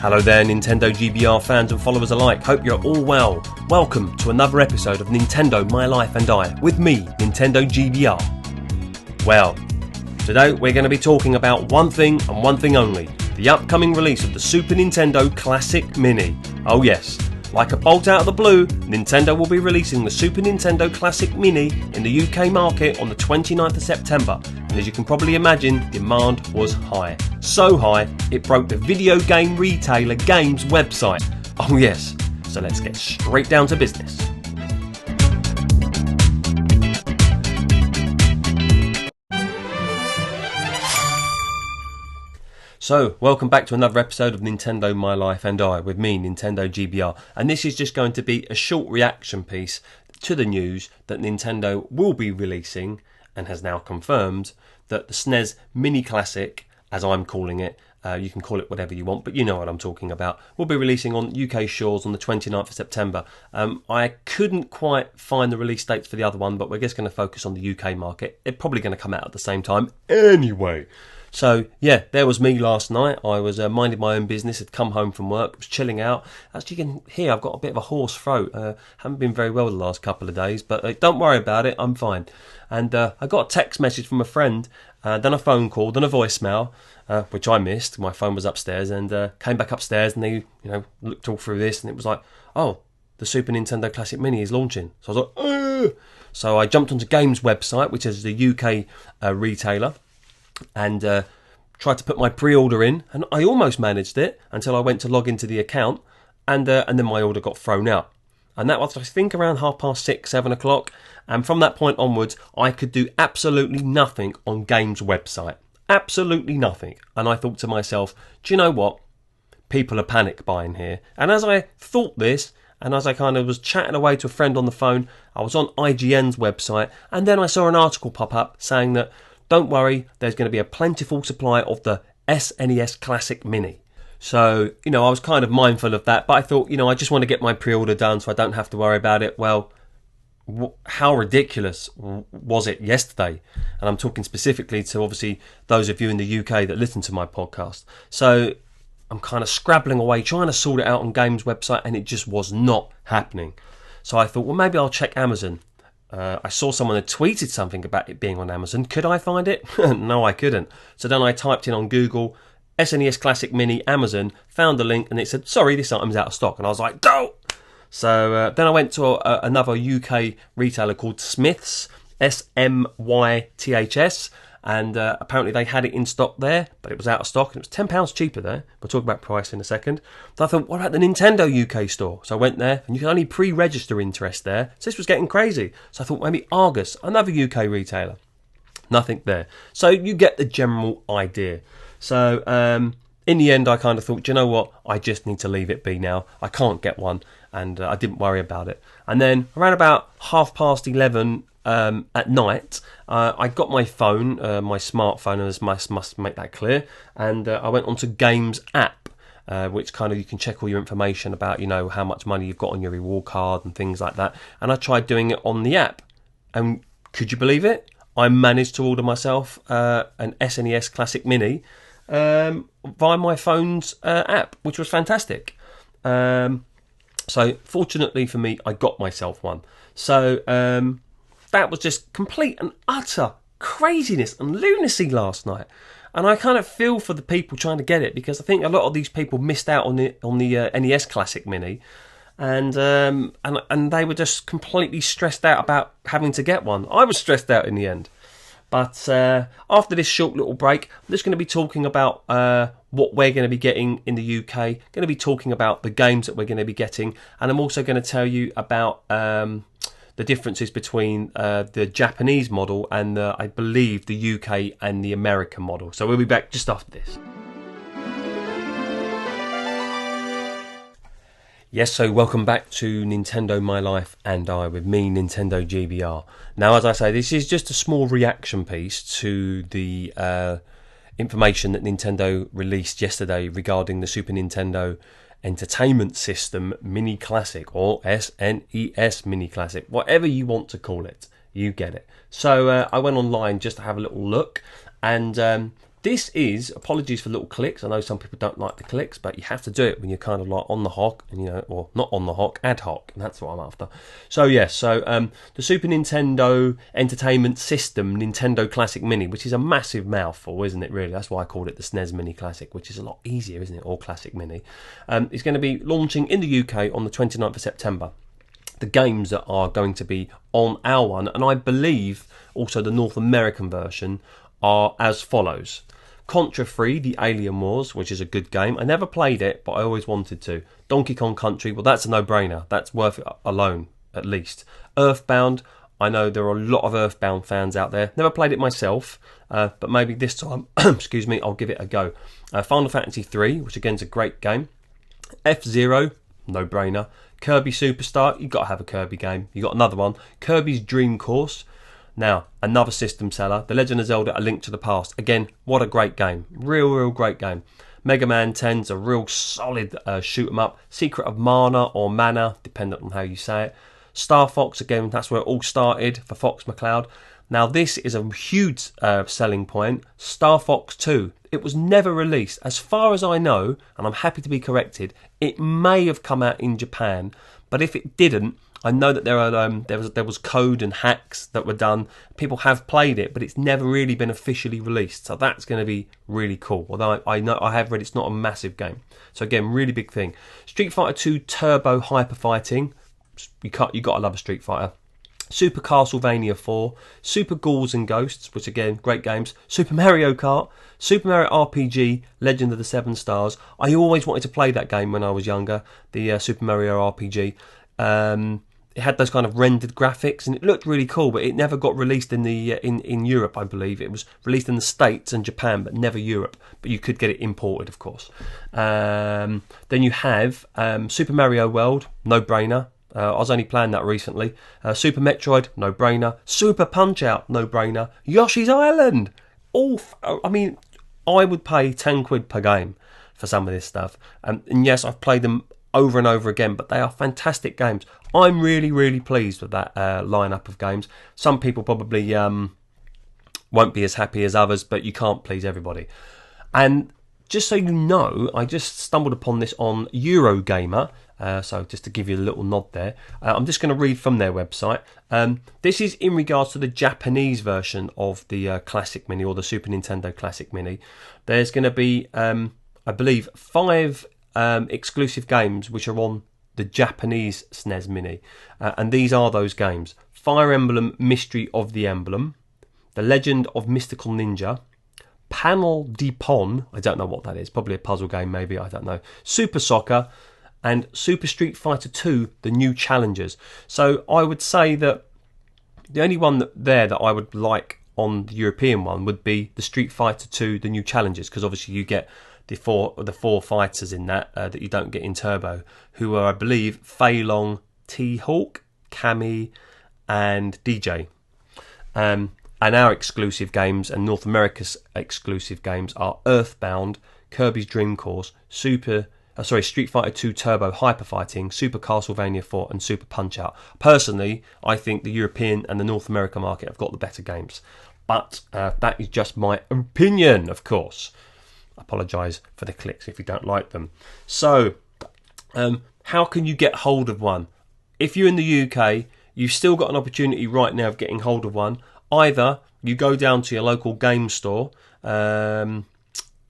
Hello there, NintendoGBR fans and followers alike. Hope you're all well. Welcome to another episode of Nintendo My Life and I with me, NintendoGBR. Well, today we're going to be talking about one thing and one thing only: the upcoming release of the Super Nintendo Classic Mini. Oh yes, like a bolt out of the blue, Nintendo will be releasing the Super Nintendo Classic Mini in the UK market on the 29th of September. And as you can probably imagine, demand was high. So high, it broke the video game retailer Games website. Oh yes, so let's get straight down to business. So, welcome back to another episode of Nintendo My Life and I with me, NintendoGBR. And this is just going to be a short reaction piece to the news that Nintendo will be releasing, and has now confirmed, that the SNES Mini Classic, as I'm calling it, you can call it whatever you want, but you know what I'm talking about, will be releasing on UK shores on the 29th of September. I couldn't quite find the release dates for the other one, but we're just going to focus on the UK market. It's probably going to come out at the same time anyway. So yeah, there was me last night. I was minding my own business, had come home from work, was chilling out. As you can hear, I've got a bit of a hoarse throat. Haven't been very well the last couple of days, but don't worry about it, I'm fine. And I got a text message from a friend, then a phone call, then a voicemail, which I missed. My phone was upstairs, and came back upstairs, and they, looked all through this, and it was like, oh, the Super Nintendo Classic Mini is launching. So I was like, oh! So I jumped onto Games website, which is the UK retailer, and tried to put my pre-order in, and I almost managed it until I went to log into the account, and then my order got thrown out. And that was, I think, around 6:30, 7 o'clock. And from that point onwards, I could do absolutely nothing on Games website. Absolutely nothing. And I thought to myself, do you know what? People are panic buying here. And as I thought this, and as I kind of was chatting away to a friend on the phone, I was on IGN's website, and then I saw an article pop up saying that, don't worry, there's going to be a plentiful supply of the SNES Classic Mini. So, I was kind of mindful of that, but I thought, I just want to get my pre-order done so I don't have to worry about it. Well, how ridiculous was it yesterday? And I'm talking specifically to, obviously, those of you in the UK that listen to my podcast. So I'm kind of scrabbling away, trying to sort it out on Games website, and it just was not happening. So I thought, well, maybe I'll check Amazon. I saw someone had tweeted something about it being on Amazon. Could I find it? No, I couldn't. So then I typed in on Google, SNES Classic Mini Amazon, found the link, and it said, sorry, this item's out of stock. And I was like, go! So then I went to another UK retailer called Smiths, SMYTHS, and apparently they had it in stock there, but it was out of stock, and it was £10 cheaper there. We'll talk about price in a second. So I thought, what about the Nintendo UK store? So I went there, and you can only pre-register interest there. So this was getting crazy. So I thought maybe Argus, another UK retailer. Nothing there. So you get the general idea. So in the end, I kind of thought, do you know what? I just need to leave it be now. I can't get one, and I didn't worry about it. And then around about 11:30 at night, I got my phone, my smartphone, and I must make that clear, and I went onto Games app, which kind of you can check all your information about, how much money you've got on your reward card and things like that. And I tried doing it on the app, and could you believe it? I managed to order myself an SNES Classic Mini via my phone's app, which was fantastic. So fortunately for me, I got myself one. So that was just complete and utter craziness and lunacy last night. And I kind of feel for the people trying to get it, because I think a lot of these people missed out on the NES Classic Mini, and they were just completely stressed out about having to get one. I was stressed out in the end. But after this short little break, I'm just going to be talking about what we're going to be getting in the UK. Going to be talking about the games that we're going to be getting, and I'm also going to tell you about the differences between the Japanese model and I believe the UK and the American model. So we'll be back just after this. Yes, so welcome back to Nintendo My Life and I with me, NintendoGBR. Now, as I say, this is just a small reaction piece to the information that Nintendo released yesterday regarding the Super Nintendo Entertainment System Mini Classic, or SNES Mini Classic, whatever you want to call it, you get it. So I went online just to have a little look, and This is, apologies for little clicks, I know some people don't like the clicks, but you have to do it when you're kind of like on the hock, and or not on the hock, ad hoc, and that's what I'm after. So yes, the Super Nintendo Entertainment System Nintendo Classic Mini, which is a massive mouthful, isn't it really? That's why I called it the SNES Mini Classic, which is a lot easier, isn't it, or Classic Mini. It's going to be launching in the UK on the 29th of September. The games that are going to be on our one, and I believe also the North American version, are as follows. Contra 3, The Alien Wars, which is a good game. I never played it, but I always wanted to. Donkey Kong Country, well, that's a no-brainer. That's worth it alone, at least. Earthbound, I know there are a lot of Earthbound fans out there. Never played it myself, but maybe this time, excuse me, I'll give it a go. Final Fantasy 3, which again is a great game. F-Zero, no-brainer. Kirby Superstar, you've got to have a Kirby game. You got another one. Kirby's Dream Course. Now, another system seller, The Legend of Zelda: A Link to the Past. Again, what a great game. Real great game. Mega Man 10's a real solid shoot 'em up. Secret of Mana, or Mana, depending on how you say it. Star Fox, again, that's where it all started for Fox McCloud. Now, this is a huge selling point. Star Fox 2. It was never released. As far as I know, and I'm happy to be corrected, it may have come out in Japan, but if it didn't, I know that there was code and hacks that were done. People have played it, but it's never really been officially released. So that's going to be really cool. Although I know I have read it's not a massive game. So again, really big thing. Street Fighter 2 Turbo Hyper Fighting. You got to love a Street Fighter. Super Castlevania 4, Super Ghouls and Ghosts, which again, great games. Super Mario Kart, Super Mario RPG, Legend of the Seven Stars. I always wanted to play that game when I was younger, the Super Mario RPG. It had those kind of rendered graphics, and it looked really cool, but it never got released in the in Europe, I believe. It was released in the States and Japan, but never Europe. But you could get it imported, of course. Then you have Super Mario World, no-brainer. I was only playing that recently. Super Metroid, no-brainer. Super Punch-Out, no-brainer. Yoshi's Island. I mean, I would pay 10 quid per game for some of this stuff. And yes, I've played them over and over again, but they are fantastic games. I'm really pleased with that lineup of games. Some people probably won't be as happy as others, but you can't please everybody. And just so you know, I just stumbled upon this on Eurogamer, so just to give you a little nod there. I'm just going to read from their website. This is in regards to the Japanese version of the Classic Mini, or the Super Nintendo Classic Mini. There's going to be, I believe, 5 exclusive games which are on the Japanese SNES Mini, and these are those games: Fire Emblem Mystery of the Emblem, The Legend of Mystical Ninja, Panel de Pon, I don't know what that is, probably a puzzle game maybe, I don't know, Super Soccer, and Super Street Fighter 2 The New Challengers. So I would say that the only one that I would like on the European one would be the Street Fighter 2 The New Challengers, because obviously you get the four fighters in that that you don't get in Turbo, who are, I believe, Fei Long, T-Hawk, Cammy, and DJ. And our exclusive games and North America's exclusive games are Earthbound, Kirby's Dream Course, Street Fighter 2 Turbo Hyper Fighting, Super Castlevania 4, and Super Punch-Out. Personally, I think the European and the North American market have got the better games. But that is just my opinion, of course. I apologise for the clicks if you don't like them. So, how can you get hold of one? If you're in the UK, you've still got an opportunity right now of getting hold of one. Either you go down to your local game store and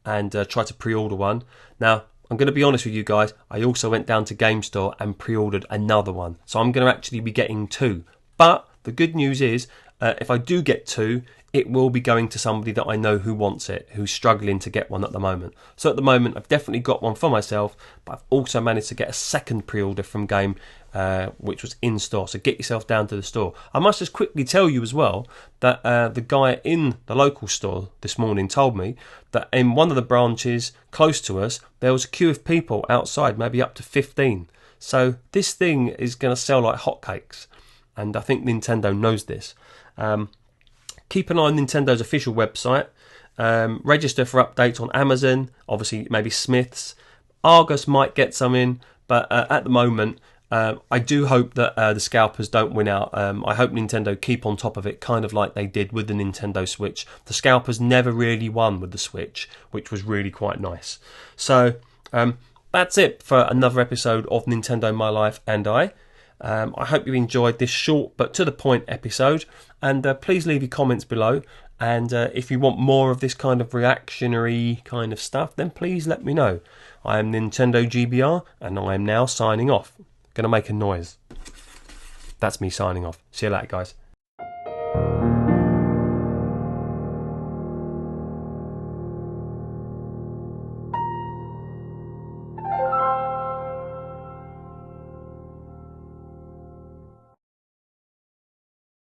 try to pre-order one. Now, I'm going to be honest with you guys, I also went down to Game Store and pre-ordered another one. So I'm going to actually be getting 2. But the good news is, if I do get 2, it will be going to somebody that I know who wants it, who's struggling to get one at the moment. So at the moment, I've definitely got one for myself, but I've also managed to get a second pre-order from Game, which was in store. So get yourself down to the store. I must just quickly tell you as well that the guy in the local store this morning told me that in one of the branches close to us, there was a queue of people outside, maybe up to 15. So this thing is going to sell like hotcakes. And I think Nintendo knows this. Keep an eye on Nintendo's official website. Register for updates on Amazon, obviously maybe Smith's. Argos might get some in, but at the moment, I do hope that the scalpers don't win out. I hope Nintendo keep on top of it, kind of like they did with the Nintendo Switch. The scalpers never really won with the Switch, which was really quite nice. So that's it for another episode of Nintendo My Life and I. I hope you enjoyed this short but to the point episode, and please leave your comments below. And if you want more of this kind of reactionary kind of stuff, then please let me know. I am NintendoGBR, and I am now signing off. Gonna make a noise. That's me signing off. See you later, guys.